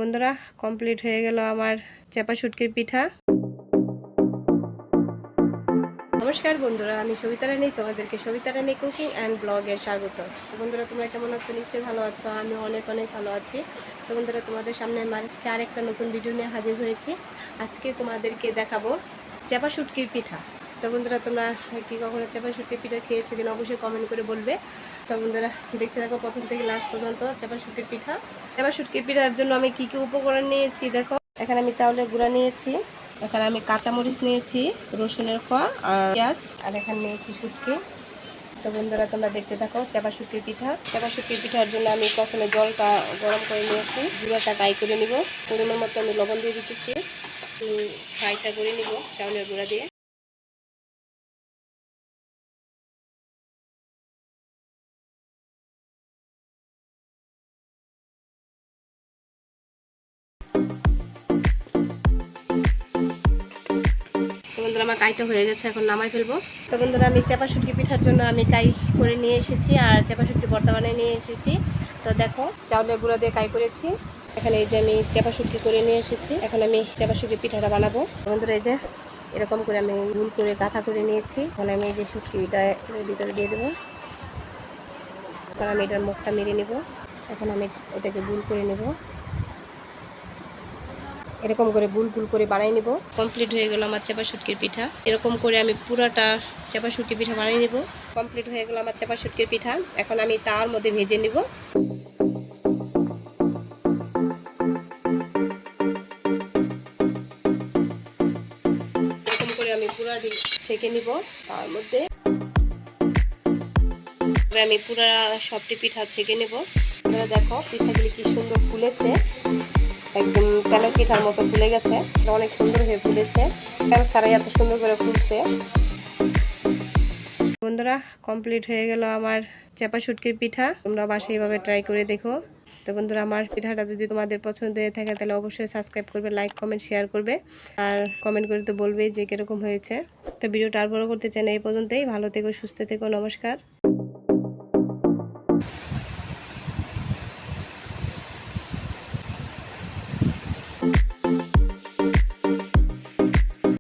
বন্ধুরা কমপ্লিট হয়ে গেল আমার চাপা শুটকির পিঠা। নমস্কার বন্ধুরা, আমি সবিতা রানী, তোমাদেরকে সবিতা রানী কুকিং অ্যান্ড ব্লগে স্বাগত। তো বন্ধুরা তোমরা কেমন আছো? নিশ্চয়ই ভালো আছো। আমি অনেক ভালো আছি। তো বন্ধুরা তোমাদের সামনে আজকে আরেকটা নতুন ভিডিও নিয়ে হাজির হয়েছি। আজকে তোমাদেরকে দেখাবো চাপা শুটকির পিঠা। তো বন্ধুরা তোমরা কি কখনো চাপা শুটকির পিঠা খেয়েছো কিনা অবশ্যই কমেন্ট করে বলবে। তো বন্ধুরা দেখতে থাকো প্রথম থেকে লাস্ট পর্যন্ত চাপা শুটকির পিঠা। চাপা শুটকির পিঠার জন্য আমি কি উপকরণ নিয়েছি দেখো। এখানে আমি চাউলের গুঁড়া নিয়েছি, এখানে আমি কাঁচামরিচ নিয়েছি, রসুনের কোয়া আর পেঁয়াজ, আর এখানে নিয়েছি শুটকি। তো বন্ধুরা তোমরা দেখতে থাকো চাপা শুটকির পিঠা। চাপা শুটকির পিঠার জন্য আমি প্রথমে জলটা গরম করে নিয়েছি, গুঁড়াটা ফ্রাই করে নিব। পরিমাণ মতো আমি লবণ দিয়ে দিতেছি, ফ্রাইটা করে নিব চাউলের গুঁড়া দিয়ে। তো বন্ধুরা আমার কাইটা হয়ে গেছে, এখন নামাই ফেলবো। তো বন্ধুরা আমি চাপা শুটকি পিঠার জন্য আমি কাই করে নিয়ে এসেছি আর চাপা শুটকি ভর্তা বানিয়ে নিয়ে এসেছি। তো দেখো চাউলের গুঁড়া দিয়ে কাই করেছি। এখানে এই যে আমি চাপা শুটকি করে নিয়ে এসেছি, এখন আমি চাপা শুটকি পিঠাটা বানাবো। বন্ধুরা এই যে এরকম করে আমি গুল করে গাঁথা করে নিয়েছি। এখন আমি এই যে শুটকিটা ভিতরে দিয়ে দেবো, এখন আমি এটার মুখটা মেরে নেব। এখন আমি এটাকে গুল করে নেব, এরকম করে গুল গুল করে বানাই নিব। কমপ্লিট হয়ে গেল আমার চাপা শুটকির পিঠা। এরকম করে আমি পুরাটা চাপা শুটকি পিঠা বানিয়ে নিব। কমপ্লিট হয়ে গেল আমার চাপা শুটকির পিঠা। এখন আমি তার মধ্যে ভেজে নিব। এরকম করে আমি পুরাটি সেঁকে নিব তার মধ্যে। আমি পুরা সবটি পিঠা ছেঁকে নেব। দেখো পিঠাগুলি কি সুন্দর ফুলেছে, একদম তেলের পিঠার মতো ফুলে গেছে। অনেক সুন্দর হয়ে ফুলেছে, তেল ছাড়াই এত সুন্দর করে ফুলছে। বন্ধুরা কমপ্লিট হয়ে গেল আমার চাপা শুটকির পিঠা। তোমরা বাসায় এইভাবে ট্রাই করে দেখো। তো বন্ধুরা আমার পিঠাটা যদি তোমাদের পছন্দ হয়ে থাকে তাহলে অবশ্যই সাবস্ক্রাইব করবে, লাইক কমেন্ট শেয়ার করবে, আর কমেন্ট করে তো বলবে যে কিরকম হয়েছে। তো ভিডিওটা আর বড় করতে চাই না, এই পর্যন্তই। ভালো থেকো, সুস্থ থেকো, নমস্কার।